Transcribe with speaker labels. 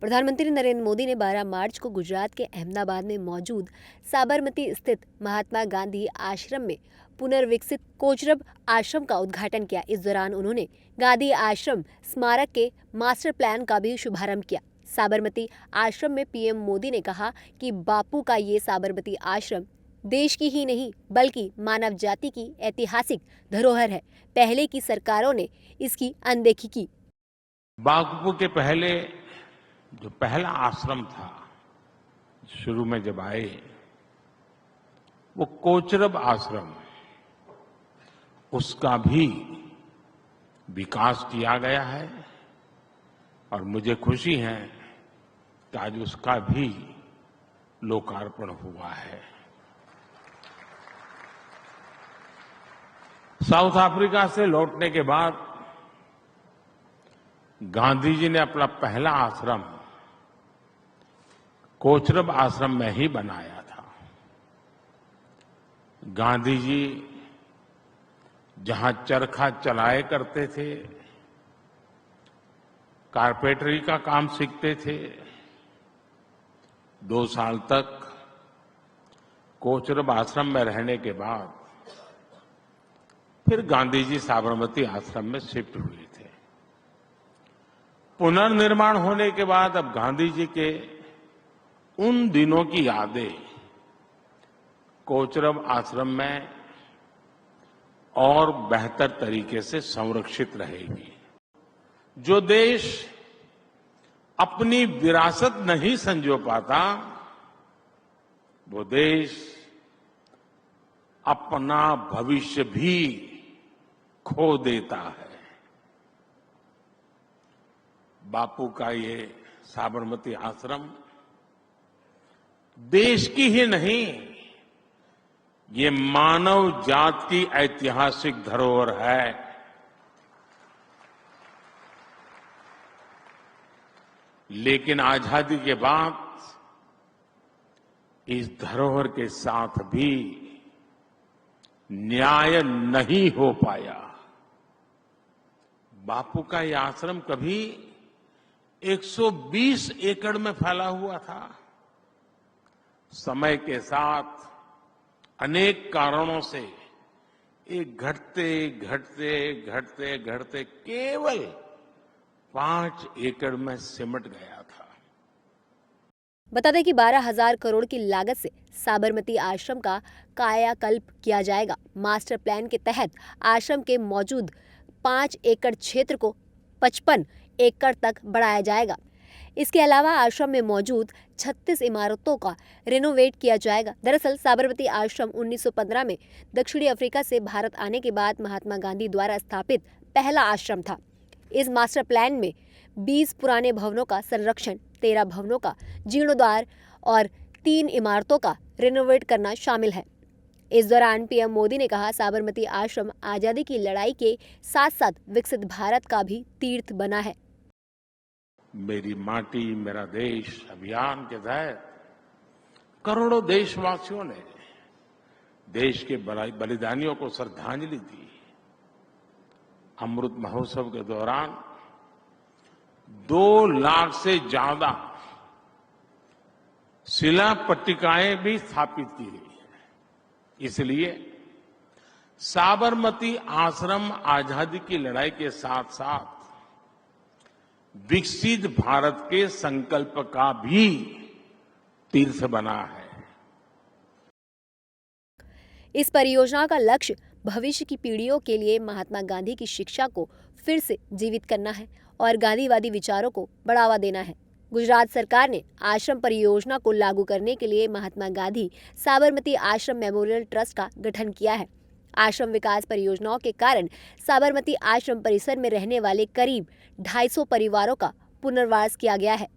Speaker 1: प्रधानमंत्री नरेंद्र मोदी ने 12 मार्च को गुजरात के अहमदाबाद में मौजूद साबरमती स्थित महात्मा गांधी आश्रम में पुनर्विकसित कोचरब आश्रम का उद्घाटन किया। इस दौरान उन्होंने गांधी आश्रम स्मारक के मास्टर प्लान का भी शुभारंभ किया। साबरमती आश्रम में पीएम मोदी ने कहा कि बापू का ये साबरमती आश्रम देश की ही नहीं बल्कि मानव जाति की ऐतिहासिक धरोहर है। पहले की सरकारों ने इसकी अनदेखी की।
Speaker 2: बापू के पहले जो पहला आश्रम था, शुरू में जब आए, वो कोचरब आश्रम, उसका भी विकास किया गया है और मुझे खुशी है कि आज उसका भी लोकार्पण हुआ है। साउथ अफ्रीका से लौटने के बाद गांधी जी ने अपना पहला आश्रम कोचरब आश्रम में ही बनाया था। गांधी जी जहां चरखा चलाए करते थे, कारपेंटरी का काम सीखते थे, 2 साल तक कोचरब आश्रम में रहने के बाद फिर गांधी जी साबरमती आश्रम में शिफ्ट हुए थे। पुनर्निर्माण होने के बाद अब गांधी जी के उन दिनों की यादें कोचरब आश्रम में और बेहतर तरीके से संरक्षित रहेगी। जो देश अपनी विरासत नहीं संजो पाता, वो देश अपना भविष्य भी खो देता है। बापू का ये साबरमती आश्रम देश की ही नहीं, ये मानव जात की ऐतिहासिक धरोहर है। लेकिन आजादी के बाद इस धरोहर के साथ भी न्याय नहीं हो पाया। बापू का यह आश्रम कभी 120 एकड़ में फैला हुआ था। समय के साथ अनेक कारणों से एक घटते केवल 5 एकड़ में सिमट गया था।
Speaker 1: बता दें कि 12,000 करोड़ की लागत से साबरमती आश्रम का कायाकल्प किया जाएगा। मास्टर प्लान के तहत आश्रम के मौजूद 5 एकड़ क्षेत्र को 55 एकड़ तक बढ़ाया जाएगा। इसके अलावा आश्रम में मौजूद 36 इमारतों का रेनोवेट किया जाएगा। दरअसल साबरमती आश्रम 1915 में दक्षिणी अफ्रीका से भारत आने के बाद महात्मा गांधी द्वारा स्थापित पहला आश्रम था। इस मास्टर प्लान में 20 पुराने भवनों का संरक्षण, 13 भवनों का जीर्णोद्धार और 3 इमारतों का रेनोवेट करना शामिल है। इस दौरान पीएम मोदी ने कहा, साबरमती आश्रम आजादी की लड़ाई के साथ साथ विकसित भारत का भी तीर्थ बना है।
Speaker 2: मेरी माटी मेरा देश अभियान के तहत करोड़ों देशवासियों ने देश के बलिदानियों को श्रद्धांजलि दी। अमृत महोत्सव के दौरान 2 लाख से ज्यादा शिला पट्टिकाएं भी स्थापित की गई है। इसलिए साबरमती आश्रम आजादी की लड़ाई के साथ साथ विकसित भारत के संकल्प का भी तीर्थ बना है।
Speaker 1: इस परियोजना का लक्ष्य भविष्य की पीढ़ियों के लिए महात्मा गांधी की शिक्षा को फिर से जीवित करना है और गांधीवादी विचारों को बढ़ावा देना है। गुजरात सरकार ने आश्रम परियोजना को लागू करने के लिए महात्मा गांधी साबरमती आश्रम मेमोरियल ट्रस्ट का गठन किया है। आश्रम विकास परियोजनाओं के कारण साबरमती आश्रम परिसर में रहने वाले करीब 250 परिवारों का पुनर्वास किया गया है।